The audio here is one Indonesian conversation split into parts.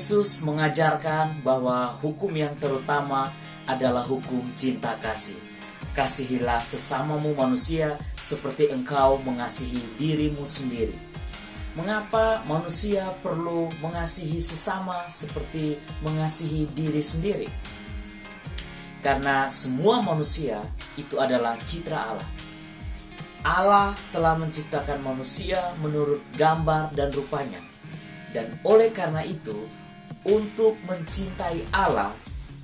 Yesus mengajarkan bahwa hukum yang terutama adalah hukum cinta kasih. Kasihilah sesamamu manusia seperti engkau mengasihi dirimu sendiri. Mengapa manusia perlu mengasihi sesama seperti mengasihi diri sendiri? Karena semua manusia itu adalah citra Allah. Allah telah menciptakan manusia menurut gambar dan rupanya. Dan oleh karena itu, untuk mencintai Allah,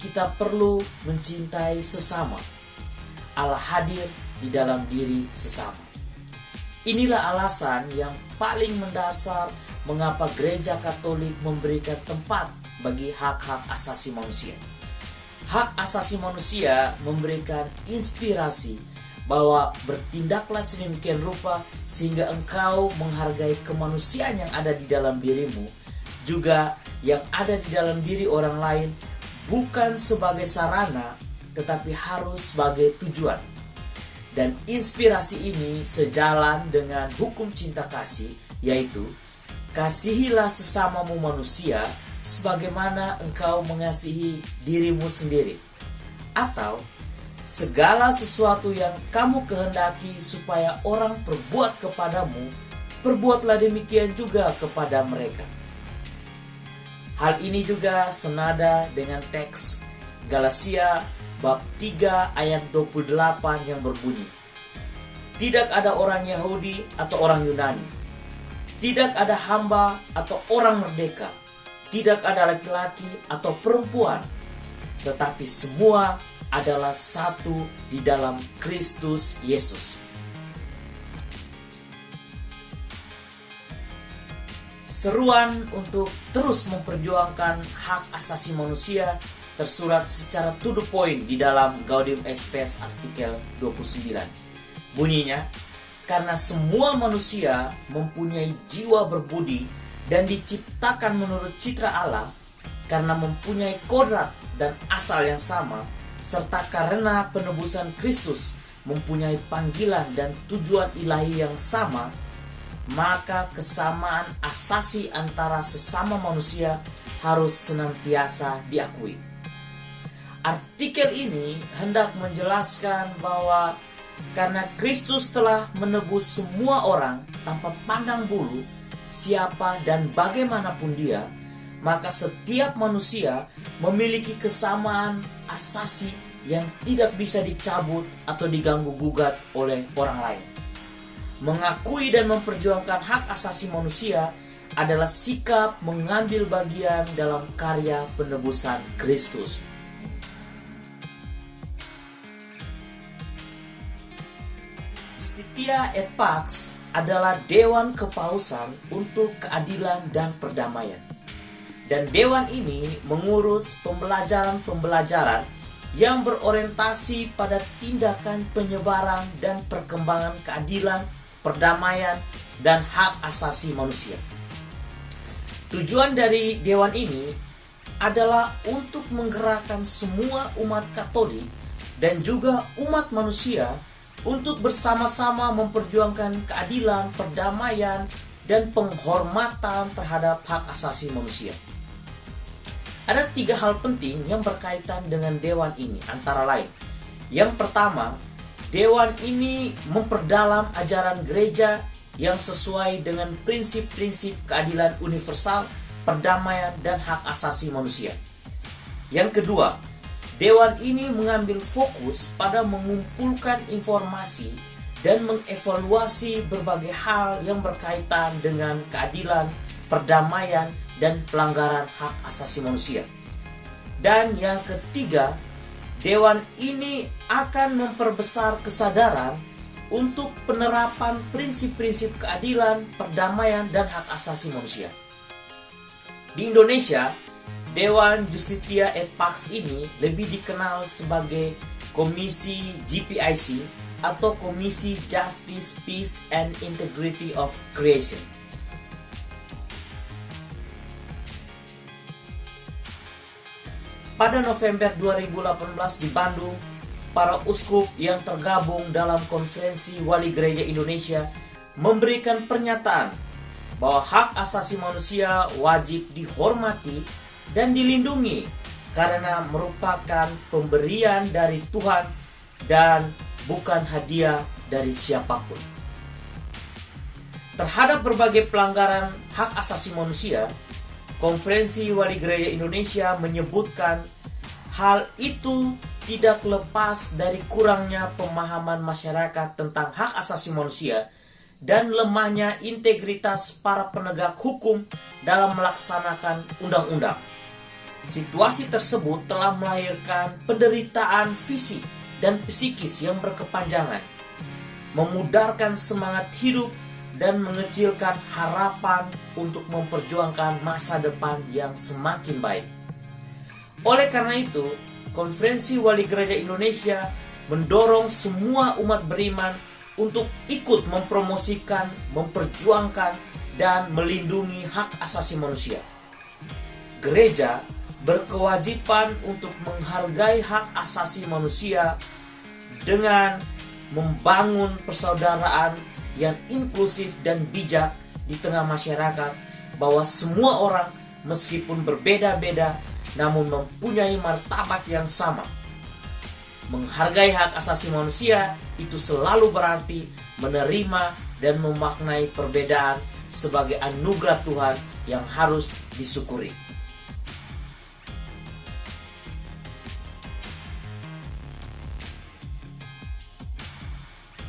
kita perlu mencintai sesama. Allah hadir di dalam diri sesama. Inilah alasan yang paling mendasar mengapa Gereja Katolik memberikan tempat bagi hak-hak asasi manusia. Hak asasi manusia memberikan inspirasi bahwa bertindaklah sedemikian rupa sehingga engkau menghargai kemanusiaan yang ada di dalam dirimu, juga yang ada di dalam diri orang lain, bukan sebagai sarana tetapi harus sebagai tujuan. Dan inspirasi ini sejalan dengan hukum cinta kasih, yaitu kasihilah sesamamu manusia sebagaimana engkau mengasihi dirimu sendiri. Atau segala sesuatu yang kamu kehendaki supaya orang perbuat kepadamu, perbuatlah demikian juga kepada mereka. Hal ini juga senada dengan teks Galatia bab 3 ayat 28 yang berbunyi, tidak ada orang Yahudi atau orang Yunani, tidak ada hamba atau orang merdeka, tidak ada laki-laki atau perempuan, tetapi semua adalah satu di dalam Kristus Yesus. Seruan untuk terus memperjuangkan hak asasi manusia tersurat secara to the point di dalam Gaudium et Spes artikel 29. Bunyinya, karena semua manusia mempunyai jiwa berbudi dan diciptakan menurut citra Allah, karena mempunyai kodrat dan asal yang sama, serta karena penebusan Kristus mempunyai panggilan dan tujuan ilahi yang sama, maka kesamaan asasi antara sesama manusia harus senantiasa diakui. Artikel ini hendak menjelaskan bahwa karena Kristus telah menebus semua orang tanpa pandang bulu, siapa dan bagaimanapun dia, maka setiap manusia memiliki kesamaan asasi yang tidak bisa dicabut atau diganggu-gugat oleh orang lain. Mengakui dan memperjuangkan hak asasi manusia adalah sikap mengambil bagian dalam karya penebusan Kristus. Justitia et Pax adalah dewan kepausan untuk keadilan dan perdamaian. Dan dewan ini mengurus pembelajaran-pembelajaran yang berorientasi pada tindakan penyebaran dan perkembangan keadilan, perdamaian, dan hak asasi manusia. Tujuan dari dewan ini adalah untuk menggerakkan semua umat Katolik dan juga umat manusia untuk bersama-sama memperjuangkan keadilan, perdamaian, dan penghormatan terhadap hak asasi manusia. Ada 3 hal penting yang berkaitan dengan dewan ini, antara lain. Yang pertama, dewan ini memperdalam ajaran gereja yang sesuai dengan prinsip-prinsip keadilan universal, perdamaian, dan hak asasi manusia. Yang kedua, dewan ini mengambil fokus pada mengumpulkan informasi dan mengevaluasi berbagai hal yang berkaitan dengan keadilan, perdamaian, dan pelanggaran hak asasi manusia. Dan yang ketiga, dewan ini akan memperbesar kesadaran untuk penerapan prinsip-prinsip keadilan, perdamaian, dan hak asasi manusia. Di Indonesia, Dewan Justitia et Pax ini lebih dikenal sebagai Komisi GPIC atau Komisi Justice, Peace, and Integrity of Creation. Pada November 2018 di Bandung, para uskup yang tergabung dalam Konferensi Wali Gereja Indonesia memberikan pernyataan bahwa hak asasi manusia wajib dihormati dan dilindungi karena merupakan pemberian dari Tuhan dan bukan hadiah dari siapapun. Terhadap berbagai pelanggaran hak asasi manusia, Konferensi Wali Gereja Indonesia menyebutkan hal itu tidak lepas dari kurangnya pemahaman masyarakat tentang hak asasi manusia dan lemahnya integritas para penegak hukum dalam melaksanakan undang-undang. Situasi tersebut telah melahirkan penderitaan fisik dan psikis yang berkepanjangan, memudarkan semangat hidup dan mengecilkan harapan untuk memperjuangkan masa depan yang semakin baik. Oleh karena itu, Konferensi Wali Gereja Indonesia mendorong semua umat beriman untuk ikut mempromosikan, memperjuangkan, dan melindungi hak asasi manusia. Gereja berkewajiban untuk menghargai hak asasi manusia dengan membangun persaudaraan yang inklusif dan bijak di tengah masyarakat, bahwa semua orang meskipun berbeda-beda namun mempunyai martabat yang sama. Menghargai hak asasi manusia itu selalu berarti menerima dan memaknai perbedaan sebagai anugerah Tuhan yang harus disyukuri.